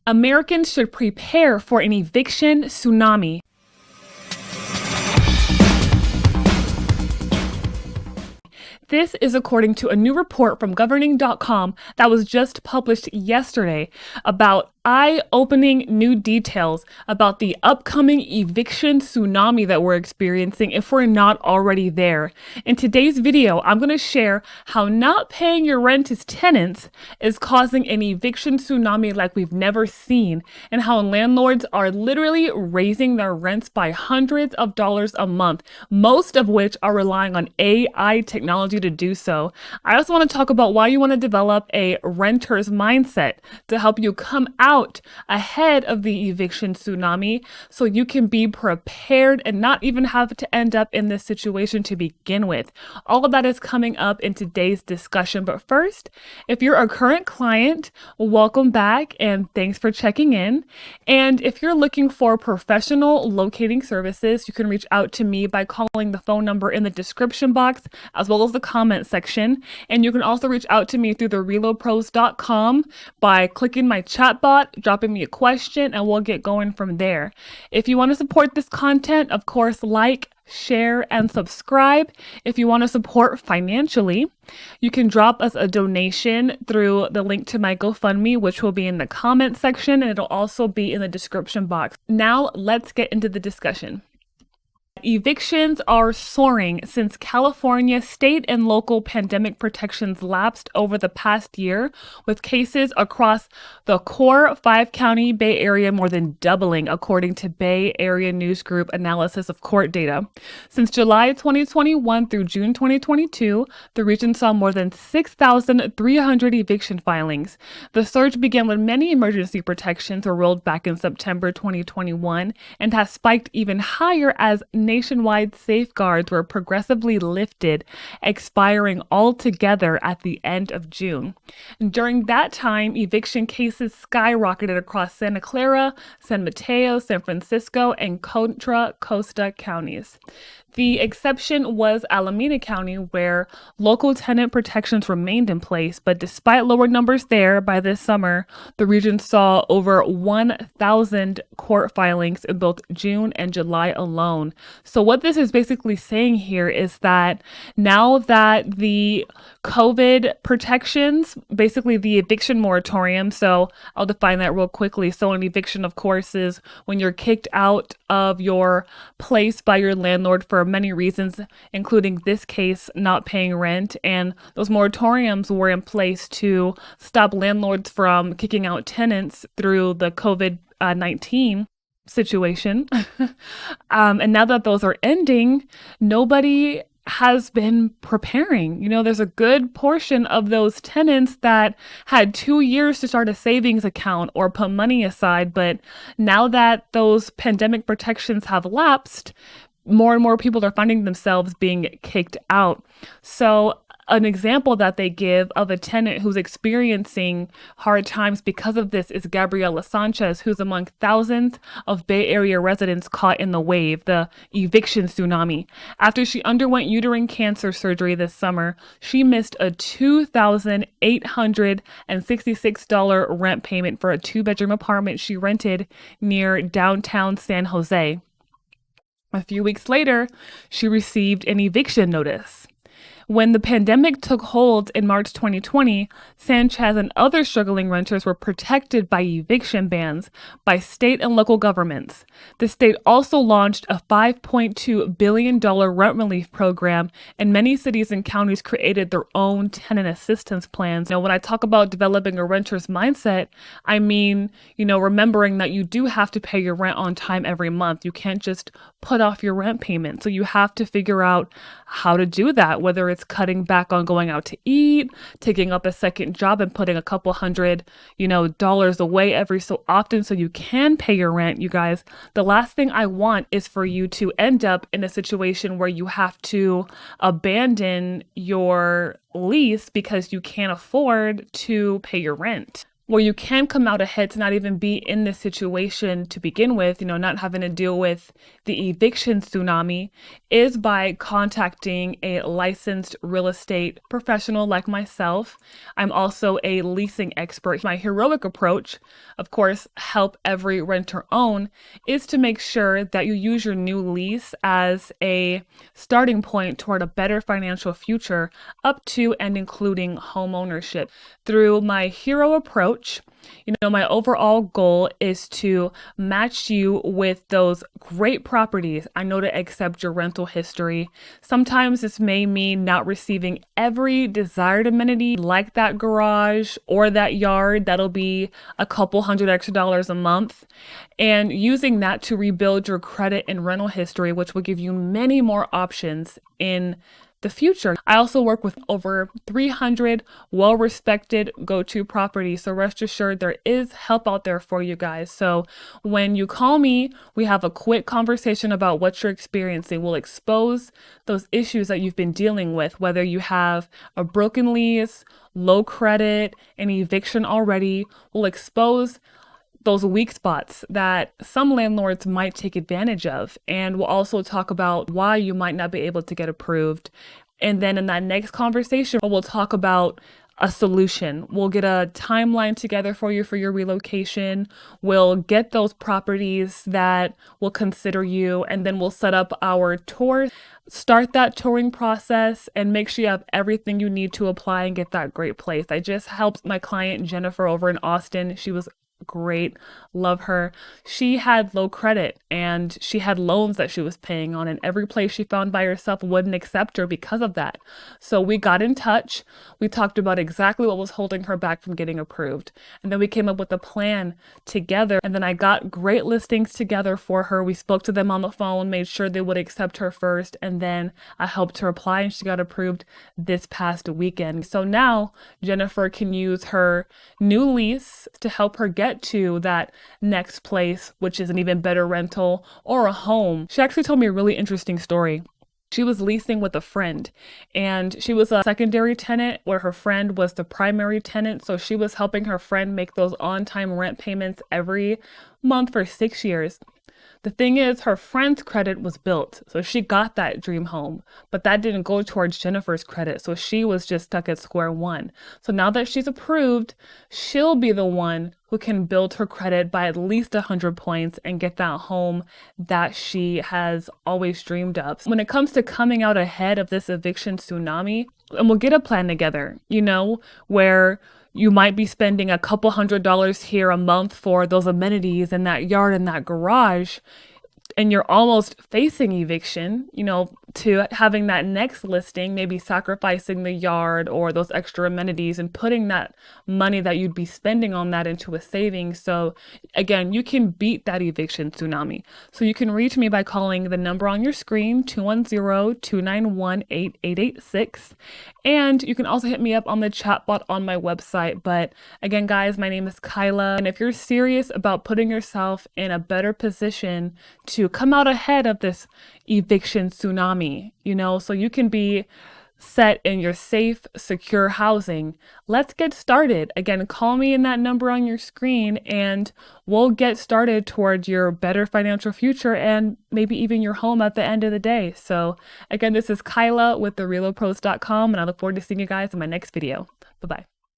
Americans should prepare for an eviction tsunami. This is according to a new report from governing.com that was just published yesterday about eye-opening new details about the upcoming eviction tsunami that we're experiencing if we're not already there. In today's video, I'm going to share how not paying your rent as tenants is causing an eviction tsunami like we've never seen, and how landlords are literally raising their rents by hundreds of dollars a month, most of which are relying on AI technology to do so. I also want to talk about why you want to develop a renter's mindset to help you come out ahead of the eviction tsunami so you can be prepared and not even have to end up in this situation to begin with. All of that is coming up in today's discussion. But first, if you're a current client, welcome back and thanks for checking in. And if you're looking for professional locating services, you can reach out to me by calling the phone number in the description box as well as the comment section. And you can also reach out to me through the relopros.com by clicking my chatbot, dropping me a question, and we'll get going from there. If you want to support this content, of course, like, share, and subscribe. If you want to support financially, you can drop us a donation through the link to my GoFundMe, which will be in the comment section, and it'll also be in the description box. Now, let's get into the discussion. Evictions are soaring since California state and local pandemic protections lapsed over the past year, with cases across the core 5-county Bay Area more than doubling, according to Bay Area News Group analysis of court data. Since July 2021 through June 2022, the region saw more than 6,300 eviction filings. The surge began when many emergency protections were rolled back in September 2021 and has spiked even higher as nationwide safeguards were progressively lifted, expiring altogether at the end of June. And during that time, eviction cases skyrocketed across Santa Clara, San Mateo, San Francisco, and Contra Costa counties. The exception was Alameda County, where local tenant protections remained in place, but despite lower numbers there, by this summer, the region saw over 1,000 court filings in both June and July alone. So what this is basically saying here is that now that the COVID protections, basically the eviction moratorium, so I'll define that real quickly. So an eviction, of course, is when you're kicked out of your place by your landlord for many reasons, including this case, not paying rent. And those moratoriums were in place to stop landlords from kicking out tenants through the COVID-19 situation. And now that those are ending, nobody has been preparing. There's a good portion of those tenants that had 2 years to start a savings account or put money aside. But now that those pandemic protections have lapsed, more and more people are finding themselves being kicked out. So an example that they give of a tenant who's experiencing hard times because of this is Gabriela Sanchez, who's among thousands of Bay Area residents caught in the wave, the eviction tsunami. After she underwent uterine cancer surgery this summer, she missed a $2,866 rent payment for a 2-bedroom apartment she rented near downtown San Jose. A few weeks later, she received an eviction notice. When the pandemic took hold in March 2020, Sanchez and other struggling renters were protected by eviction bans by state and local governments. The state also launched a $5.2 billion rent relief program, and many cities and counties created their own tenant assistance plans. When I talk about developing a renter's mindset, I mean, remembering that you do have to pay your rent on time every month. You can't just put off your rent payment. So you have to figure out how to do that, whether it's cutting back on going out to eat, taking up a second job and putting a couple hundred, dollars away every so often so you can pay your rent. You guys, the last thing I want is for you to end up in a situation where you have to abandon your lease because you can't afford to pay your rent. where you can come out ahead to not even be in this situation to begin with, not having to deal with the eviction tsunami, is by contacting a licensed real estate professional like myself. I'm also a leasing expert. My heroic approach, of course, help every renter own, is to make sure that you use your new lease as a starting point toward a better financial future up to and including home ownership. Through my hero approach, my overall goal is to match you with those great properties. I know to accept your rental history. Sometimes this may mean not receiving every desired amenity like that garage or that yard. That'll be a couple $100 extra a month. And using that to rebuild your credit and rental history, which will give you many more options in the future. I also work with over 300 well-respected go-to properties. So rest assured there is help out there for you guys. So when you call me, we have a quick conversation about what you're experiencing. We'll expose those issues that you've been dealing with, whether you have a broken lease, low credit, an eviction already. We'll expose those weak spots that some landlords might take advantage of. And we'll also talk about why you might not be able to get approved. And then in that next conversation, we'll talk about a solution. We'll get a timeline together for you for your relocation. We'll get those properties that will consider you, and then we'll set up our tour. Start that touring process and make sure you have everything you need to apply and get that great place. I just helped my client Jennifer over in Austin. She was great. Love her. She had low credit and she had loans that she was paying on, and every place she found by herself wouldn't accept her because of that. So we got in touch. We talked about exactly what was holding her back from getting approved. And then we came up with a plan together. And then I got great listings together for her. We spoke to them on the phone, made sure they would accept her first. And then I helped her apply and she got approved this past weekend. So now Jennifer can use her new lease to help her get to that next place, which is an even better rental or a home. She actually told me a really interesting story. She was leasing with a friend and she was a secondary tenant where her friend was the primary tenant. So she was helping her friend make those on-time rent payments every month for 6 years. The thing is, her friend's credit was built, so she got that dream home, but that didn't go towards Jennifer's credit, so she was just stuck at square one. So now that she's approved, she'll be the one who can build her credit by at least 100 points and get that home that she has always dreamed of. When it comes to coming out ahead of this eviction tsunami, and we'll get a plan together, where you might be spending a couple $100 here a month for those amenities in that yard and that garage, and you're almost facing eviction, to having that next listing, maybe sacrificing the yard or those extra amenities and putting that money that you'd be spending on that into a savings. So again, you can beat that eviction tsunami. So you can reach me by calling the number on your screen, 210-291-8886. And you can also hit me up on the chat bot on my website. But again, guys, my name is Kyla. And if you're serious about putting yourself in a better position to come out ahead of this eviction tsunami, so you can be set in your safe, secure housing, let's get started. Again, call me in that number on your screen and we'll get started towards your better financial future and maybe even your home at the end of the day. So again, this is Kyla with therealapros.com, and I look forward to seeing you guys in my next video. Bye-bye.